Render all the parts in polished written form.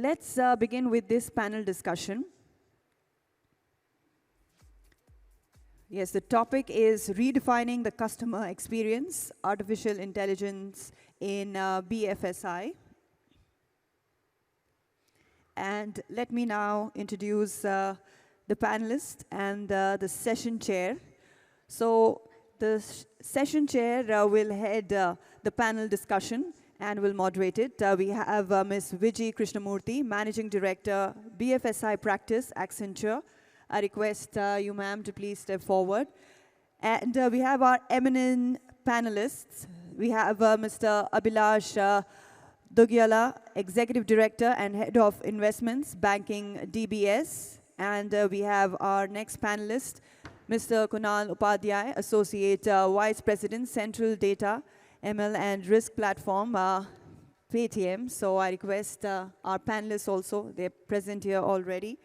let's begin with this panel discussion. Yes, the topic is redefining the customer experience, artificial intelligence in BFSI. And let me now introduce the panelists and the session chair. So the session chair will head the panel discussion and will moderate it. We have Ms. Krishnamurthy, Managing Director, BFSI Practice, Accenture. I request you, ma'am, to please step forward. And we have our eminent panelists. We have Mr. Abhilash Duggyala, Executive Director and Head of Investments, Banking, DBS. And we have our next panelist, Mr. Kunal Upadhyay, Associate Vice President, Central Data, ML and Risk Platform, Paytm. So I request our panelists also, they're present here already.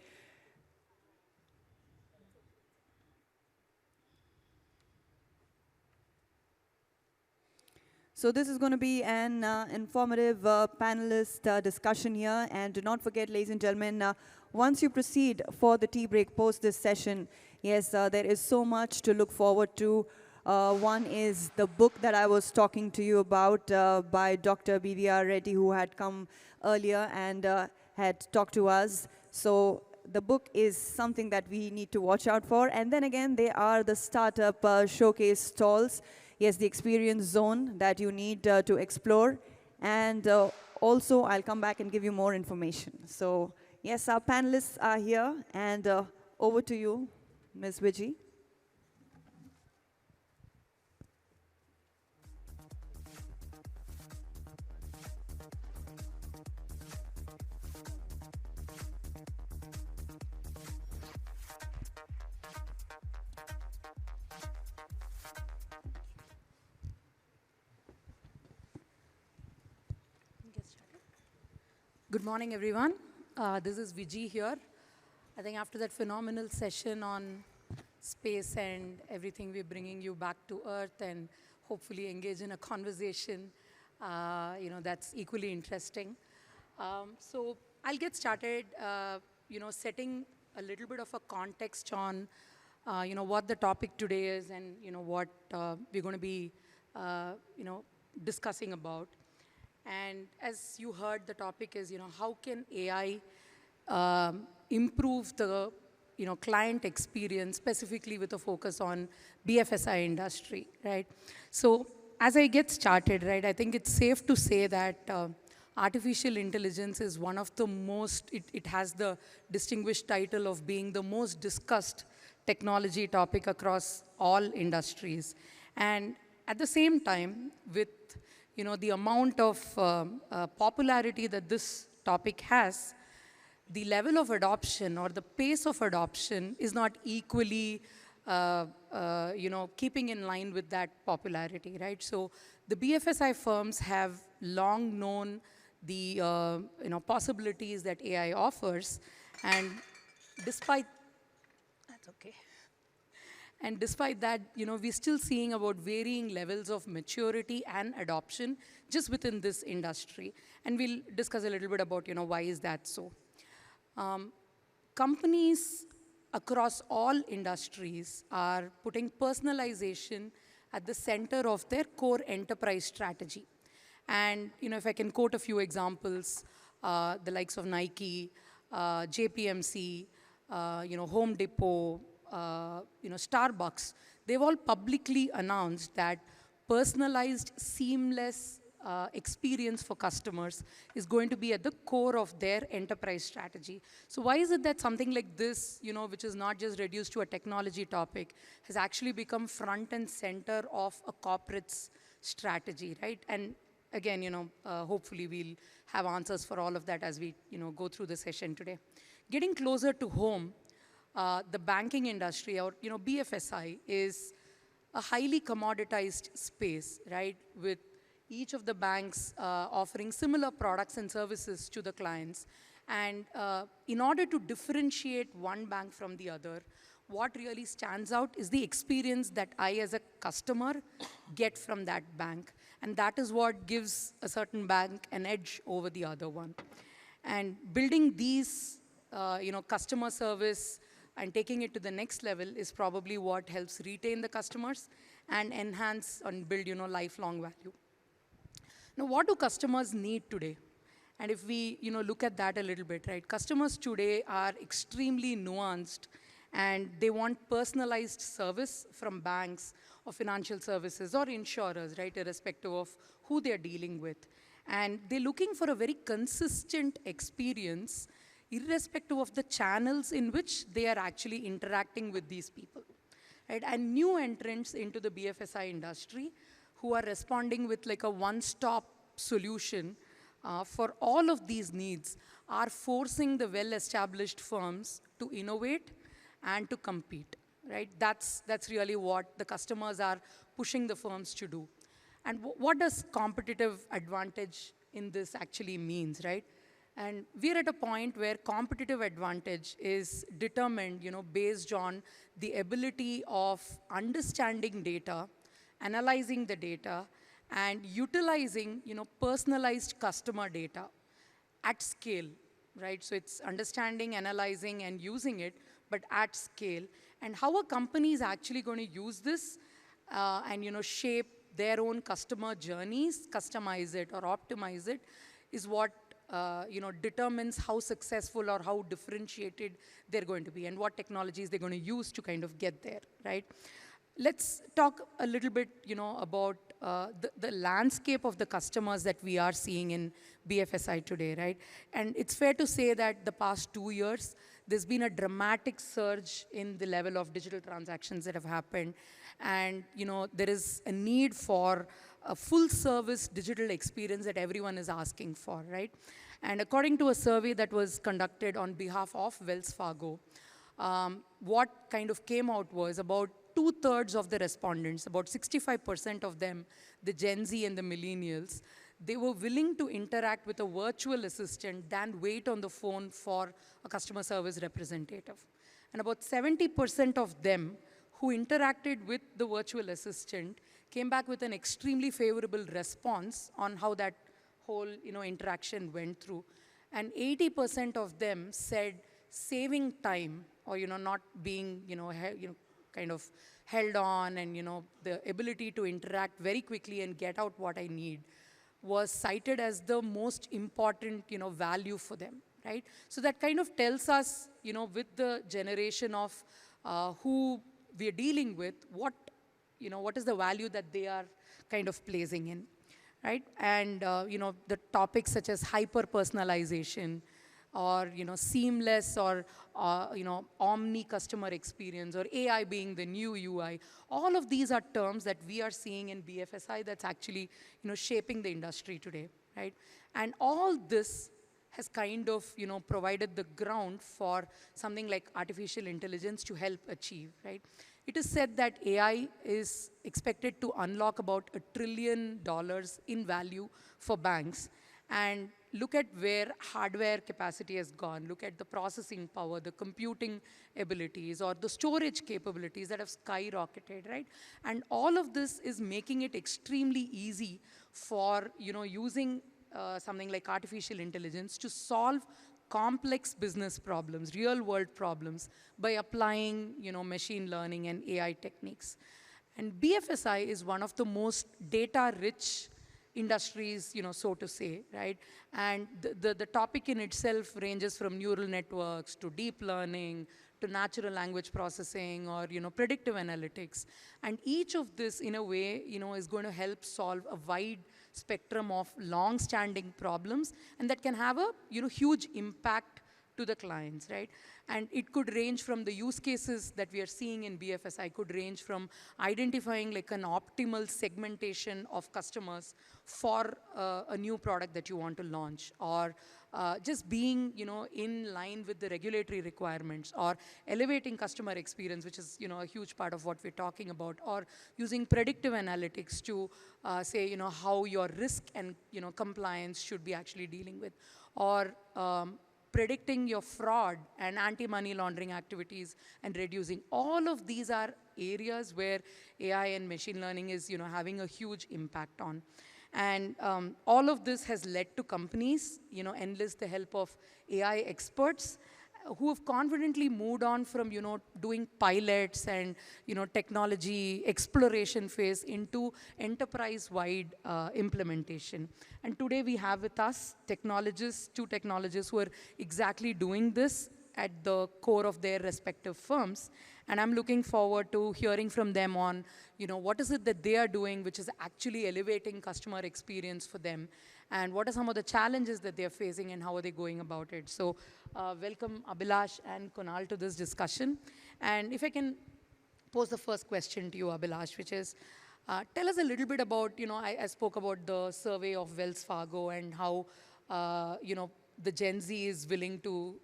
So this is going to be an informative panelist discussion here. And do not forget, ladies and gentlemen, once you proceed for the tea break post this session, yes, there is so much to look forward to. One is the book that I was talking to you about by Dr. B.V.R. Reddy, who had come earlier and had talked to us. So the book is something that we need to watch out for. And then again, there are the startup showcase stalls. Yes, the experience zone that you need to explore. And also, I'll come back and give you more information. So yes, our panelists are here. And over to you, Ms. Vijay. Good morning, everyone. This is Vijay here. I think after that phenomenal session on space and everything, we're bringing you back to Earth and hopefully engage in a conversation, that's equally interesting. So I'll get started, setting a little bit of a context on, what the topic today is and, what we're going to be, discussing about. And as you heard, the topic is, how can AI improve the, client experience, specifically with a focus on BFSI industry, right? So as I get started, right, I think it's safe to say that artificial intelligence is one of the most, it has the distinguished title of being the most discussed technology topic across all industries. And at the same time, with the amount of popularity that this topic has, the level of adoption or the pace of adoption is not equally, keeping in line with that popularity, right? So the BFSI firms have long known the, possibilities that AI offers, and despite, that's okay. And despite that, we're still seeing about varying levels of maturity and adoption just within this industry. And we'll discuss a little bit about, why is that so. Companies across all industries are putting personalization at the center of their core enterprise strategy. And, if I can quote a few examples, the likes of Nike, JPMC, Home Depot, Starbucks, they've all publicly announced that personalized, seamless experience for customers is going to be at the core of their enterprise strategy. So why is it that something like this, which is not just reduced to a technology topic, has actually become front and center of a corporate's strategy, right? And again, hopefully we'll have answers for all of that as we, go through the session today. Getting closer to home, the banking industry, or BFSI, is a highly commoditized space, right? With each of the banks offering similar products and services to the clients. And in order to differentiate one bank from the other, what really stands out is the experience that I, as a customer, get from that bank. And that is what gives a certain bank an edge over the other one. And building these, customer service and taking it to the next level is probably what helps retain the customers and enhance and build, lifelong value. Now, what do customers need today? And if we, look at that a little bit, right? Customers today are extremely nuanced, and they want personalized service from banks or financial services or insurers, right, irrespective of who they're dealing with. And they're looking for a very consistent experience, irrespective of the channels in which they are actually interacting with these people, right? And new entrants into the BFSI industry who are responding with like a one-stop solution for all of these needs are forcing the well-established firms to innovate and to compete, right? That's really what the customers are pushing the firms to do. And what does competitive advantage in this actually means, right? And we're at a point where competitive advantage is determined, based on the ability of understanding data, analyzing the data, and utilizing, personalized customer data at scale, right? So it's understanding, analyzing, and using it, but at scale. And how a company is actually going to use this and, shape their own customer journeys, customize it or optimize it, is what determines how successful or how differentiated they're going to be and what technologies they're going to use to kind of get there, right? Let's talk a little bit, about the landscape of the customers that we are seeing in BFSI today, right? And it's fair to say that the past 2 years, there's been a dramatic surge in the level of digital transactions that have happened. And, there is a need for a full-service digital experience that everyone is asking for, right? And according to a survey that was conducted on behalf of Wells Fargo, what kind of came out was about 2/3 of the respondents, about 65% of them, the Gen Z and the millennials, they were willing to interact with a virtual assistant than wait on the phone for a customer service representative. And about 70% of them who interacted with the virtual assistant came back with an extremely favorable response on how that whole interaction went through. And 80% of them said saving time or not being kind of held on and the ability to interact very quickly and get out what I need was cited as the most important value for them, right? So that kind of tells us with the generation of who we are dealing with, what is the value that they are kind of placing in, right? And the topics such as hyper personalization or seamless or omni customer experience or AI being the new UI, all of these are terms that we are seeing in BFSI that's actually shaping the industry today, right? And all this has kind of provided the ground for something like artificial intelligence to help achieve, right? It is said that AI is expected to unlock about $1 trillion in value for banks. And look at where hardware capacity has gone. Look at the processing power, the computing abilities, or the storage capabilities that have skyrocketed, right? And all of this is making it extremely easy for using something like artificial intelligence to solve complex business problems, real-world problems, by applying machine learning and AI techniques. And BFSI is one of the most data-rich industries, so to say, right? And the topic in itself ranges from neural networks to deep learning to natural language processing or predictive analytics. And each of this, in a way, is going to help solve a wide spectrum of long-standing problems, and that can have a huge impact to the clients, right? And it could range from the use cases that we are seeing in BFSI, could range from identifying like an optimal segmentation of customers for a new product that you want to launch, or just being in line with the regulatory requirements, or elevating customer experience, which is a huge part of what we're talking about, or using predictive analytics to say how your risk and compliance should be actually dealing with, or predicting your fraud and anti-money laundering activities and reducing. All of these are areas where AI and machine learning is having a huge impact on. And all of this has led to companies, enlist the help of AI experts who have confidently moved on from, doing pilots and, technology exploration phase into enterprise-wide implementation. And today we have with us technologists, two technologists who are exactly doing this at the core of their respective firms. And I'm looking forward to hearing from them on, what is it that they are doing which is actually elevating customer experience for them, and what are some of the challenges that they're facing and how are they going about it. So welcome Abhilash and Kunal to this discussion. And if I can pose the first question to you, Abhilash, which is, tell us a little bit about, I spoke about the survey of Wells Fargo and how, the Gen Z is willing to,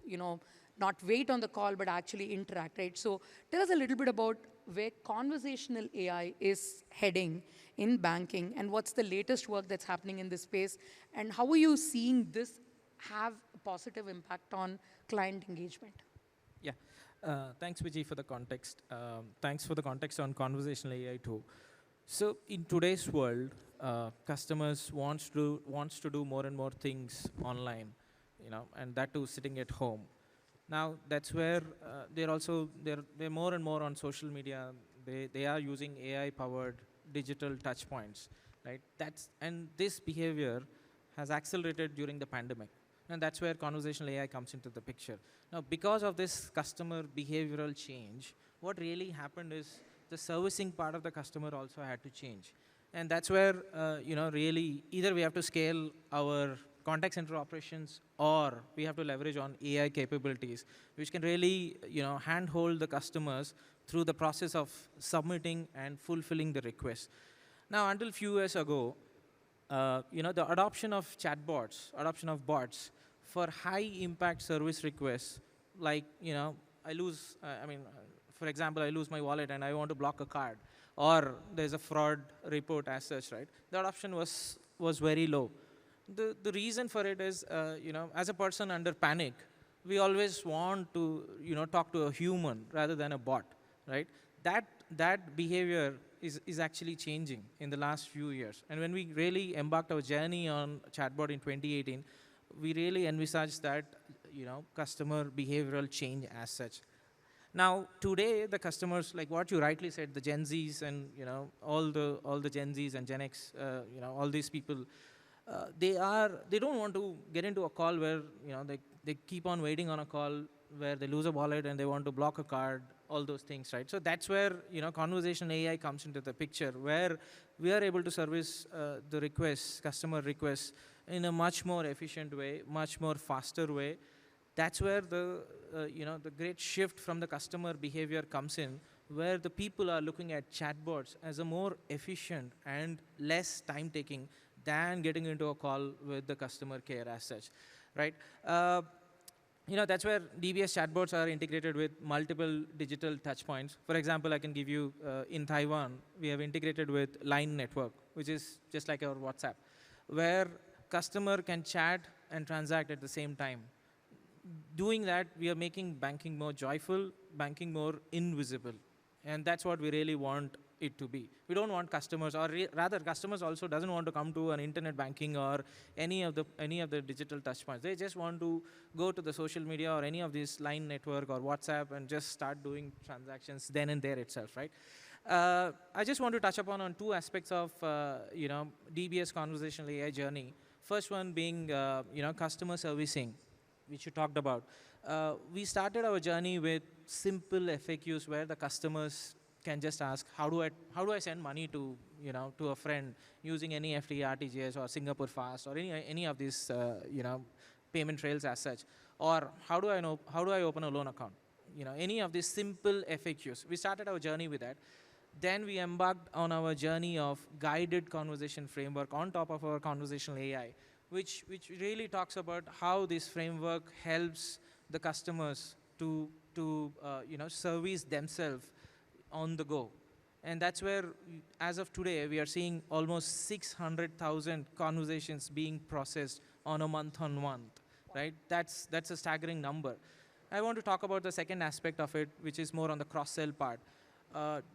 not wait on the call, but actually interact, right? So tell us a little bit about where conversational AI is heading in banking and what's the latest work that's happening in this space, and how are you seeing this have a positive impact on client engagement? Yeah, thanks Vijay for the context. Thanks for the context on conversational AI too. So in today's world, customers wants to do more and more things online, and that too sitting at home. Now that's where they're more and more on social media. They are using AI-powered digital touch points, right? And this behavior has accelerated during the pandemic. And that's where conversational AI comes into the picture. Now, because of this customer behavioral change, what really happened is the servicing part of the customer also had to change. And that's where, really either we have to scale our contact center operations or we have to leverage on AI capabilities, which can really, handhold the customers through the process of submitting and fulfilling the request. Now, until few years ago, the adoption of chatbots, adoption of bots for high impact service requests, like, for example, I lose my wallet and I want to block a card, or there's a fraud report as such, right? The adoption was very low. The reason for it is, as a person under panic, we always want to, talk to a human rather than a bot, right? That behavior is actually changing in the last few years. And when we really embarked our journey on chatbot in 2018, we really envisaged that, customer behavioral change as such. Now, today, the customers, like what you rightly said, the Gen Zs and, all the Gen Zs and Gen X, all these people, they don't want to get into a call where, they keep on waiting on a call where they lose a wallet and they want to block a card, all those things, right? So that's where, conversation AI comes into the picture, where we are able to service the requests, customer requests, in a much more efficient way, much more faster way. That's where the great shift from the customer behavior comes in, where the people are looking at chatbots as a more efficient and less time-taking than getting into a call with the customer care as such, right? That's where DBS chatbots are integrated with multiple digital touchpoints. For example, I can give you, in Taiwan, we have integrated with Line Network, which is just like our WhatsApp, where customer can chat and transact at the same time. Doing that, we are making banking more joyful, banking more invisible. And that's what we really want it to be. We don't want customers, or rather customers also doesn't want to come to an internet banking or any of the digital touchpoints. They just want to go to the social media or any of these Line Network or WhatsApp and just start doing transactions then and there itself, right? I just want to touch upon on two aspects of, DBS conversational AI journey. First one being, customer servicing, which you talked about. We started our journey with simple FAQs where the customers can just ask, how do I send money to, to a friend using any FT, RTGS or Singapore Fast or any of these, payment trails as such, or how do I open a loan account? Any of these simple FAQs. We started our journey with that. Then we embarked on our journey of guided conversation framework on top of our conversational AI, which really talks about how this framework helps the customers to service themselves on the go. And that's where, as of today, we are seeing almost 600,000 conversations being processed on a month-on-month, right? That's a staggering number. I want to talk about the second aspect of it, which is more on the cross-sell part.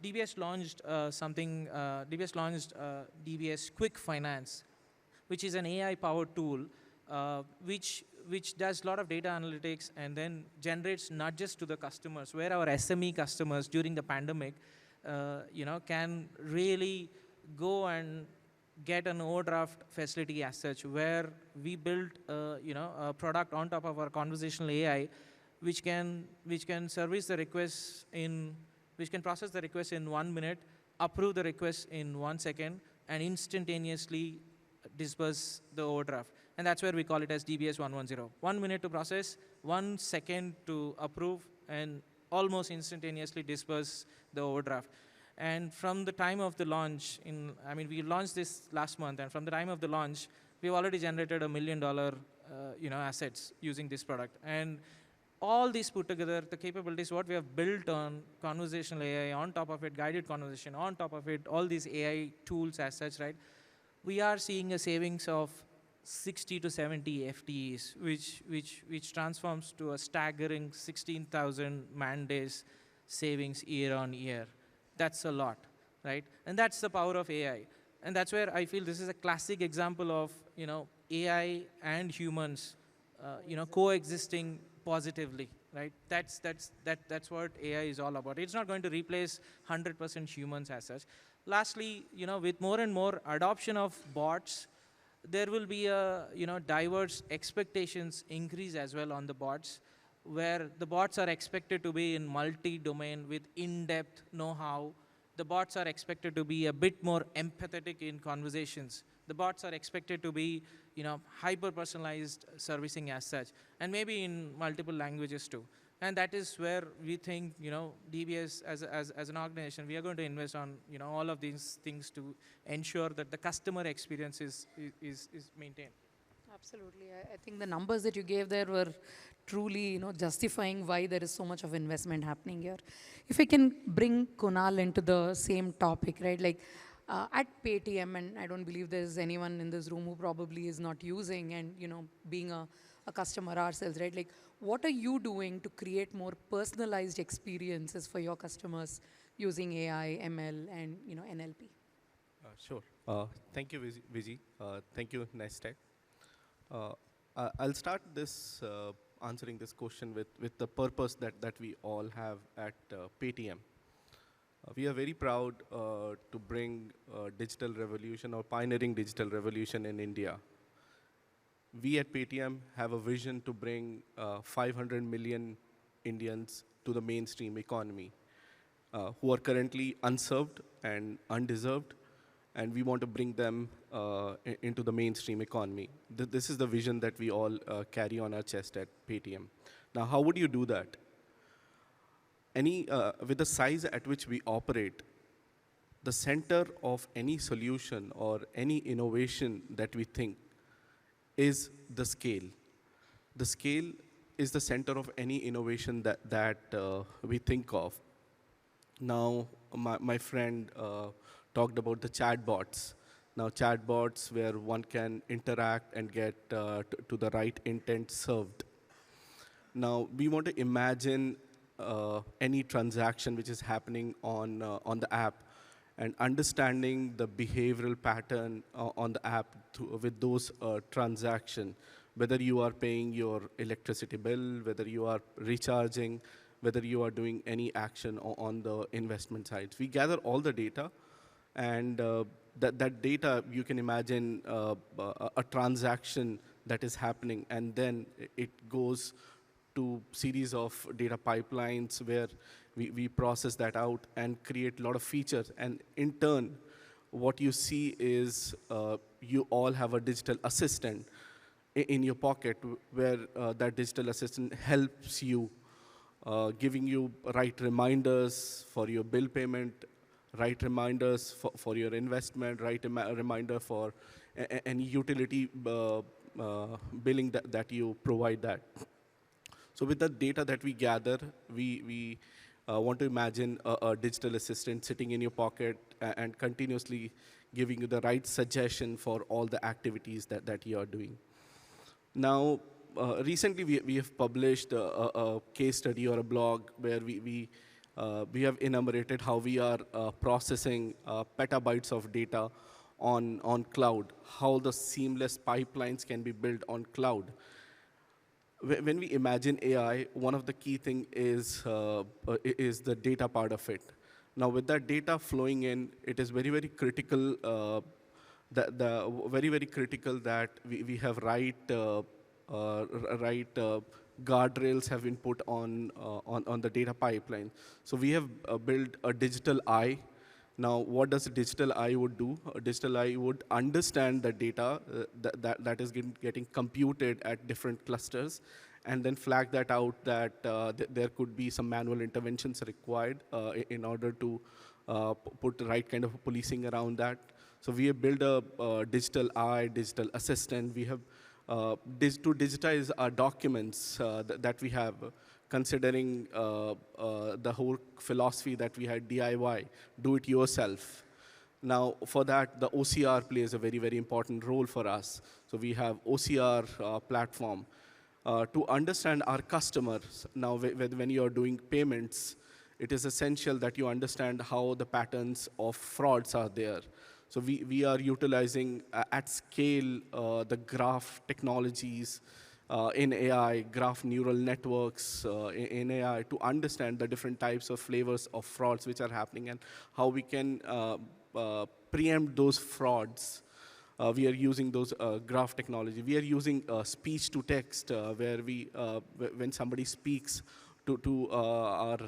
DBS launched DBS Quick Finance, which is an AI-powered tool, which does a lot of data analytics and then generates nudges to the customers, where our SME customers during the pandemic, can really go and get an overdraft facility as such, where we built, a product on top of our conversational AI, which can service the requests which can process the request in 1 minute, approve the request in 1 second, and instantaneously disperse the overdraft. And that's where we call it as DBS 110. 1 minute to process, 1 second to approve, and almost instantaneously disperse the overdraft. And from the time of the launch, we launched this last month, and from the time of the launch, we've already generated $1 million, assets using this product. And all these put together, the capabilities, what we have built on conversational AI, on top of it, guided conversation, on top of it, all these AI tools as such, right? We are seeing a savings of 60 to 70 FTEs, which transforms to a staggering 16,000 man days savings year on year. That's a lot, right? And that's the power of AI. And that's where I feel this is a classic example of, AI and humans, coexisting positively, right? That's what AI is all about. It's not going to replace 100% humans as such. Lastly, with more and more adoption of bots, there will be a, diverse expectations increase as well on the bots, where the bots are expected to be in multi-domain with in-depth know-how. The bots are expected to be a bit more empathetic in conversations. The bots are expected to be, hyper-personalized servicing as such, and maybe in multiple languages too. And that is where we think, DBS as an organization, we are going to invest on, all of these things to ensure that the customer experience is maintained. Absolutely. I think the numbers that you gave there were truly, justifying why there is so much of investment happening here. If I can bring Kunal into the same topic, right? Like at Paytm, and I don't believe there's anyone in this room who probably is not using and, being a customer ourselves, right? Like, what are you doing to create more personalized experiences for your customers using AI, ML, and, NLP? Sure. Thank you, Vijay. Thank you, NASTech. I'll start this answering this question with the purpose that we all have at Paytm. We are very proud to bring digital revolution or pioneering digital revolution in India. We at Paytm have a vision to bring 500 million Indians to the mainstream economy who are currently unserved and undeserved, and we want to bring them into the mainstream economy. This is the vision that we all carry on our chest at Paytm. Now, how would you do that? With the size at which we operate, the center of any solution or any innovation that we think is the scale. The scale is the center of any innovation that we think of. Now, my friend talked about the chatbots. Now, chatbots where one can interact and get to the right intent served. Now, we want to imagine any transaction which is happening on the app and understanding the behavioral pattern on the app with those transactions, whether you are paying your electricity bill, whether you are recharging, whether you are doing any action on the investment side. We gather all the data, and that data, you can imagine a transaction that is happening, and then it goes to series of data pipelines where we process that out and create a lot of features. And in turn, what you see is you all have a digital assistant in your pocket where that digital assistant helps you, giving you right reminders for your bill payment, right reminders for your investment, right reminder for any utility billing that you provide that. So with the data that we gather, we want to imagine a digital assistant sitting in your pocket and continuously giving you the right suggestion for all the activities that you are doing. Now, recently we have published a case study or a blog where we have enumerated how we are processing petabytes of data on cloud, how the seamless pipelines can be built on cloud. When we imagine AI, one of the key thing is the data part of it. Now, with that data flowing in, it is very, very critical. Very, very critical that we have guardrails have been put on the data pipeline. So we have built a digital eye. Now, what does a digital eye would do? A digital eye would understand the data that is getting computed at different clusters, and then flag that out that there could be some manual interventions required in order to put the right kind of policing around that. So we have built a digital eye, digital assistant. We have to digitize our documents that we have, considering the whole philosophy that we had, DIY, do it yourself. Now, for that, the OCR plays a very, very important role for us. So we have OCR platform to understand our customers. Now, when you are doing payments, it is essential that you understand how the patterns of frauds are there. So we are utilizing at scale the graph technologies in AI, graph neural networks in AI to understand the different types of flavors of frauds which are happening and how we can preempt those frauds. We are using those graph technology. We are using speech to text where when somebody speaks to our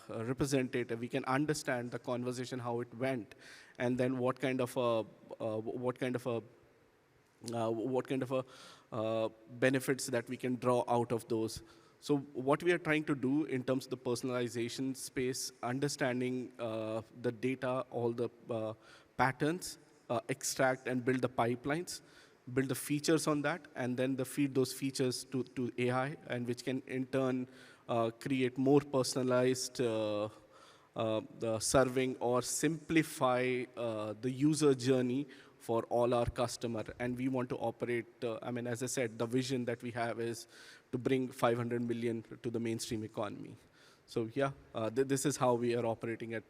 representative, we can understand the conversation, how it went, and then what kind of benefits that we can draw out of those. So what we are trying to do in terms of the personalization space, understanding the data, all the patterns, extract and build the pipelines, build the features on that, and then feed those features to AI, and which can in turn create more personalized serving or simplify the user journey for all our customer. And we want to operate, as I said, the vision that we have is to bring 500 million to the mainstream economy. So yeah, this is how we are operating at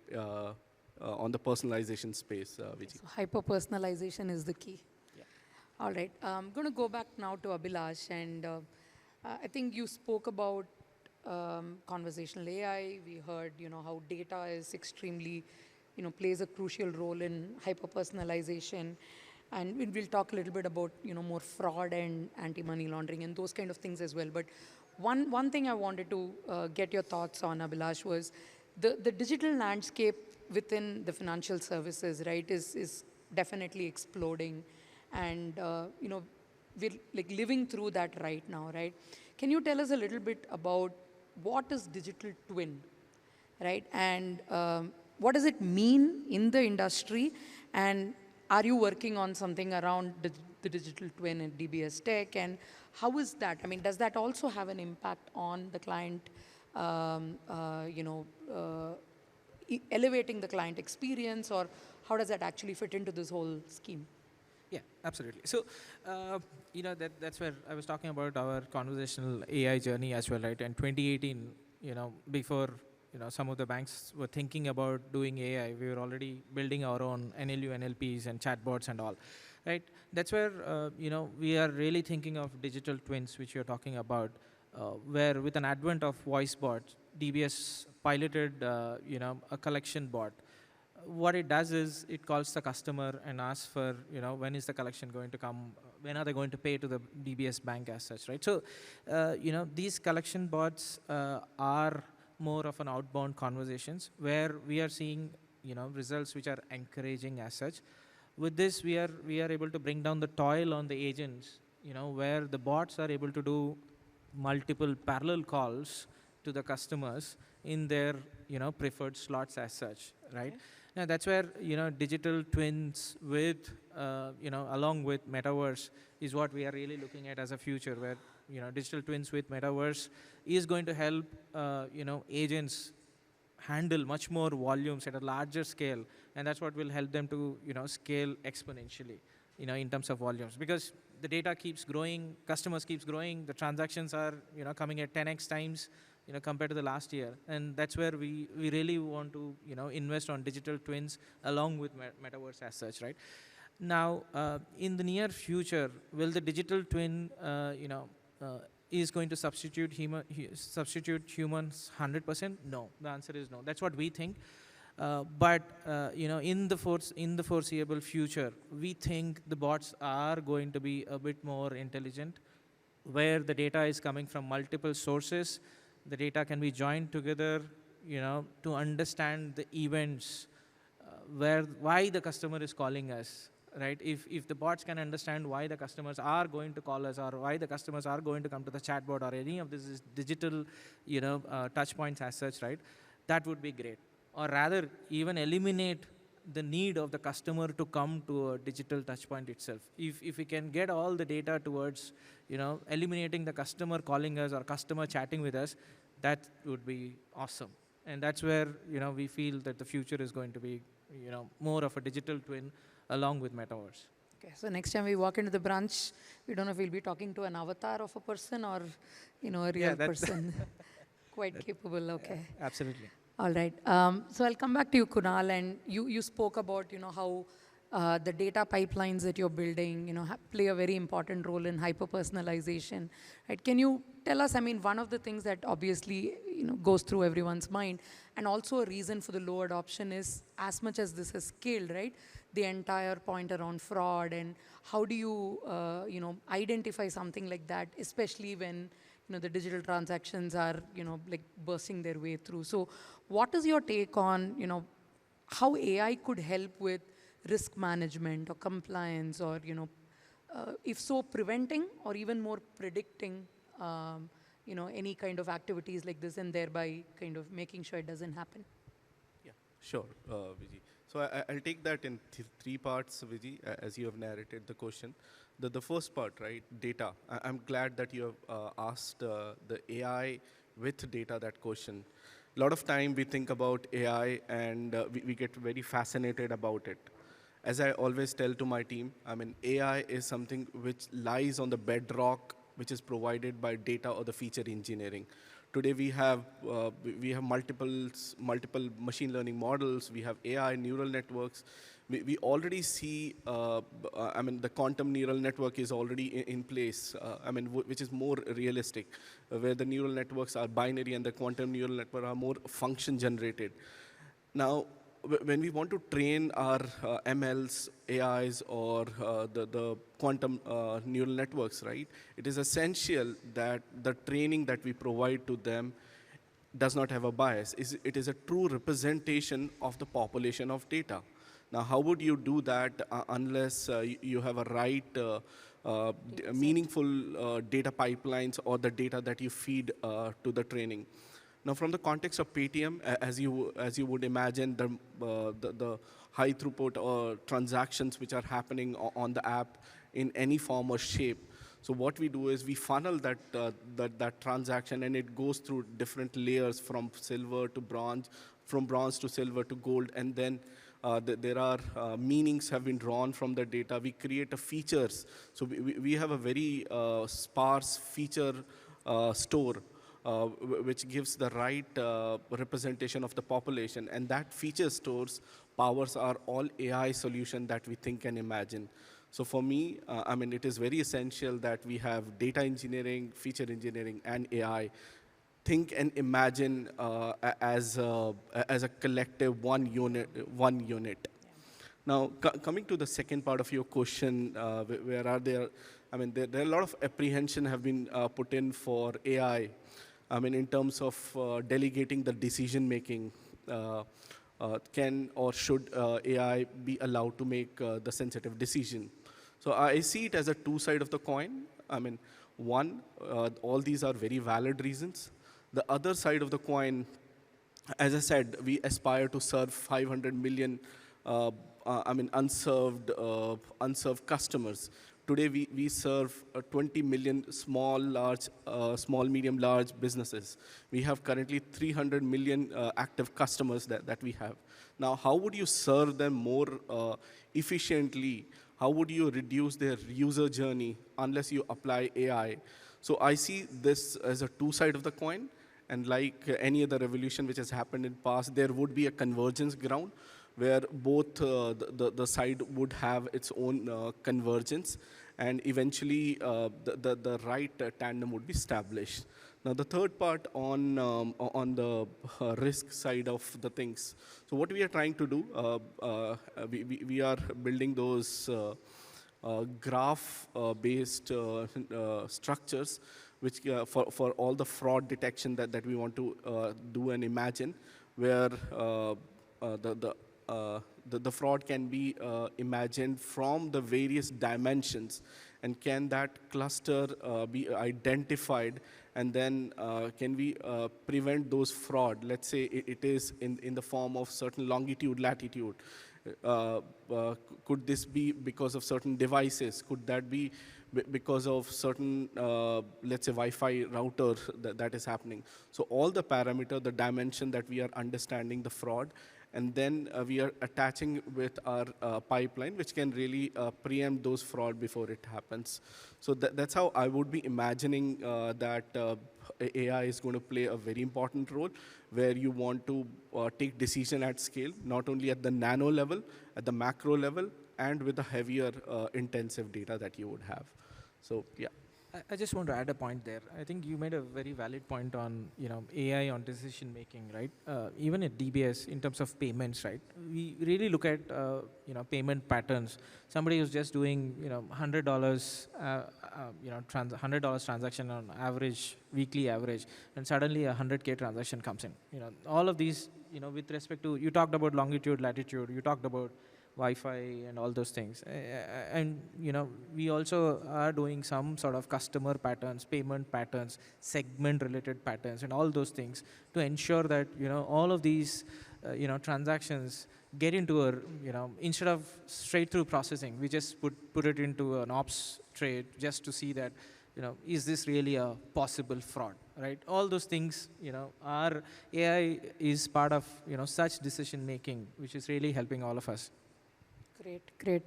on the personalization space, Vijay. So hyper-personalization is the key. Yeah. All right, I'm going to go back now to Abhilash, and I think you spoke about conversational AI. We heard, how data is extremely, plays a crucial role in hyper-personalization. And we'll talk a little bit about, more fraud and anti-money laundering and those kind of things as well. But one thing I wanted to get your thoughts on, Abhilash, was the digital landscape within the financial services, right, is definitely exploding. And, we're like living through that right now, right? Can you tell us a little bit about what is digital twin, right? And what does it mean in the industry? And are you working on something around the digital twin at DBS Tech? And how is that? I mean, does that also have an impact on the client, elevating the client experience, or how does that actually fit into this whole scheme? Yeah, absolutely. So, that's where I was talking about our conversational AI journey as well, right? In 2018, before, some of the banks were thinking about doing AI, we were already building our own NLU, NLPs and chatbots and all, right? That's where, we are really thinking of digital twins, which you're talking about, where with an advent of voice bots, DBS piloted, a collection bot. What it does is it calls the customer and asks for, when is the collection going to come, when are they going to pay to the DBS bank as such, right? So, these collection bots are more of an outbound conversations where we are seeing, results which are encouraging as such. With this, we are able to bring down the toil on the agents, where the bots are able to do multiple parallel calls to the customers in their, preferred slots as such, right? Okay. Now, that's where, digital twins with, along with metaverse is what we are really looking at as a future where, digital twins with metaverse is going to help, agents handle much more volumes at a larger scale. And that's what will help them to, scale exponentially, in terms of volumes. Because the data keeps growing, customers keeps growing, the transactions are, coming at 10x times, compared to the last year. And that's where we really want to, invest on digital twins along with metaverse as such, right? Now, in the near future, will the digital twin, is going to substitute humans 100%? No, the answer is no. That's what we think. But in the foreseeable future, we think the bots are going to be a bit more intelligent, where the data is coming from multiple sources. The data can be joined together, to understand the events, why the customer is calling us, right? If the bots can understand why the customers are going to call us, or why the customers are going to come to the chatbot, or any of this digital, touch points as such, right? That would be great. Or rather, even eliminate the need of the customer to come to a digital touch point itself. If we can get all the data towards, eliminating the customer calling us or customer chatting with us, that would be awesome. And that's where, we feel that the future is going to be, more of a digital twin along with metaverse. Okay, so next time we walk into the branch, we don't know if we'll be talking to an avatar of a person or, a real person. Quite capable, okay. Yeah, absolutely. All right. So I'll come back to you, Kunal, and you spoke about, how the data pipelines that you're building, play a very important role in hyper-personalization. Right? Can you tell us, one of the things that obviously, goes through everyone's mind, and also a reason for the low adoption is, as much as this has scaled, right, the entire point around fraud, and how do you, identify something like that, especially when, the digital transactions are, like bursting their way through. So what is your take on, how AI could help with risk management or compliance, or, if so, preventing or even more predicting, any kind of activities like this, and thereby kind of making sure it doesn't happen? Yeah, sure, Vijay. So I'll take that in three parts, Vijay, as you have narrated the question. The first part, right, data. I'm glad that you have asked the AI with data that question. A lot of time we think about AI and we get very fascinated about it. As I always tell to my team, AI is something which lies on the bedrock which is provided by data or the feature engineering. Today we have multiple machine learning models. We have AI neural networks. We already see, the quantum neural network is already in place. Which is more realistic, where the neural networks are binary and the quantum neural network are more function generated. Now, when we want to train our MLs, AIs, or the quantum neural networks, right, it is essential that the training that we provide to them does not have a bias. It is a true representation of the population of data. Now, how would you do that unless you have a right meaningful data pipelines or the data that you feed to the training? Now, from the context of Paytm, as you would imagine, the high throughput transactions which are happening on the app in any form or shape. So what we do is we funnel that transaction, and it goes through different layers from silver to bronze, from bronze to silver to gold, and then there are meanings have been drawn from the data. We create features. So we have a very sparse feature store, which gives the right representation of the population. And that feature stores powers are all AI solution that we think and imagine. So for me, it is very essential that we have data engineering, feature engineering, and AI. Think and imagine as a collective one unit. Yeah. Now, coming to the second part of your question, where are there? There are a lot of apprehension have been put in for AI. In terms of delegating the decision making, can or should AI be allowed to make the sensitive decision? So I see it as a two side of the coin. One, all these are very valid reasons. The other side of the coin, as I said, we aspire to serve 500 million unserved customers. Today, we serve 20 million small, medium, large businesses. We have currently 300 million active customers that we have. Now, how would you serve them more efficiently? How would you reduce their user journey unless you apply AI? So I see this as a two side of the coin. And like any other revolution which has happened in the past, there would be a convergence ground. where both the side would have its own convergence, and eventually the right tandem would be established. Now the third part on the risk side of the things. So what we are trying to do, we are building those graph-based structures, which for all the fraud detection that we want to do and imagine, where the fraud can be imagined from the various dimensions, and can that cluster be identified, and then can we prevent those fraud? Let's say it is in the form of certain longitude, latitude. Could this be because of certain devices? Could that be because of certain, let's say, Wi-Fi router that is happening? So all the parameter, the dimension that we are understanding the fraud, and then we are attaching with our pipeline, which can really preempt those fraud before it happens. So that's how I would be imagining that AI is going to play a very important role, where you want to take decision at scale, not only at the nano level, at the macro level, and with the heavier intensive data that you would have. So yeah. I just want to add a point there. I think you made a very valid point on AI on decision making, right? Even at DBS, in terms of payments, right? We really look at payment patterns. Somebody who's just doing $100 $100 transaction on average, weekly average, and suddenly a 100K transaction comes in. All of these, with respect to, you talked about longitude, latitude, you talked about Wi-Fi and all those things. And we also are doing some sort of customer patterns, payment patterns, segment related patterns, and all those things to ensure that all of these transactions get into a instead of straight through processing, we just put it into an ops trade just to see that is this really a possible fraud, right? All those things, our AI is part of such decision making, which is really helping all of us. Great, great.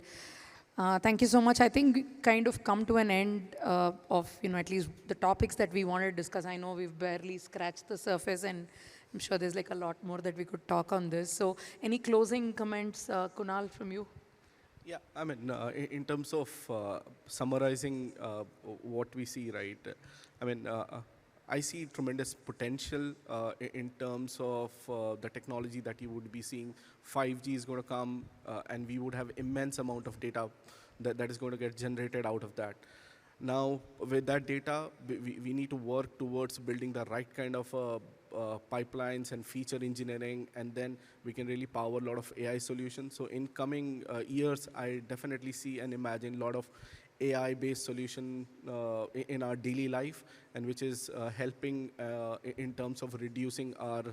Thank you so much. I think we kind of come to an end of at least the topics that we wanted to discuss. I know we've barely scratched the surface, and I'm sure there's like a lot more that we could talk on this. So any closing comments, Kunal, from you? Yeah, I mean, in terms of summarizing what we see, right? I mean, I see tremendous potential in terms of the technology that you would be seeing. 5G is going to come, and we would have immense amount of data that is going to get generated out of that. Now, with that data, we need to work towards building the right kind of pipelines and feature engineering, and then we can really power a lot of AI solutions. So in coming years, I definitely see and imagine a lot of AI-based solution in our daily life, and which is helping in terms of reducing our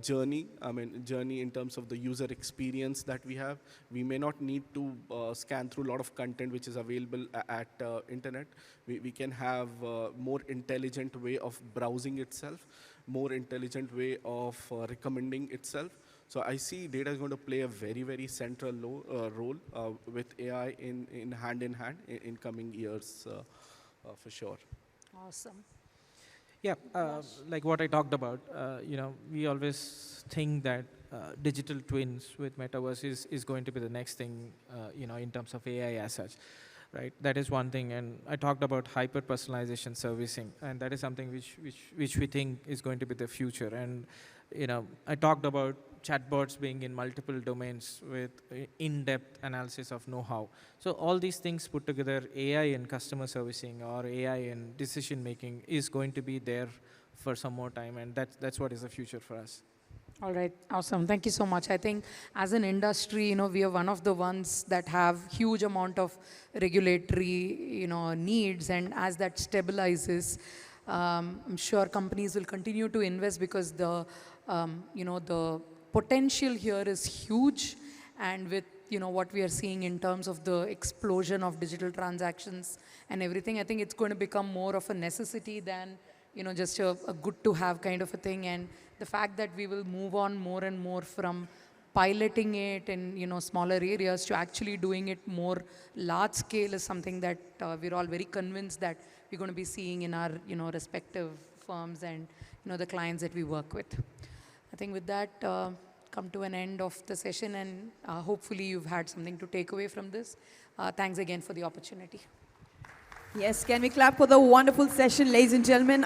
journey. I mean, journey in terms of the user experience that we have. We may not need to scan through a lot of content which is available at internet. We can have more intelligent way of browsing itself, more intelligent way of recommending itself. So I see data is going to play a very, very central role with AI in hand in coming years, for sure. Awesome. Yeah, like what I talked about, we always think that digital twins with metaverse is going to be the next thing, in terms of AI as such, right? That is one thing. And I talked about hyper-personalization servicing, and that is something which we think is going to be the future. And, I talked about chatbots being in multiple domains with in-depth analysis of know-how. So all these things put together, AI in customer servicing or AI in decision making is going to be there for some more time, and that's what is the future for us. All right, awesome. Thank you so much. I think as an industry, we are one of the ones that have huge amount of regulatory, needs, and as that stabilizes, I'm sure companies will continue to invest because the potential here is huge, and with what we are seeing in terms of the explosion of digital transactions and everything, I think it's going to become more of a necessity than just a good to have kind of a thing. And the fact that we will move on more and more from piloting it in smaller areas to actually doing it more large scale is something that we're all very convinced that we're going to be seeing in our respective firms and the clients that we work with. I think with that, come to an end of the session, and hopefully you've had something to take away from this. Thanks again for the opportunity. Yes, can we clap for the wonderful session, ladies and gentlemen?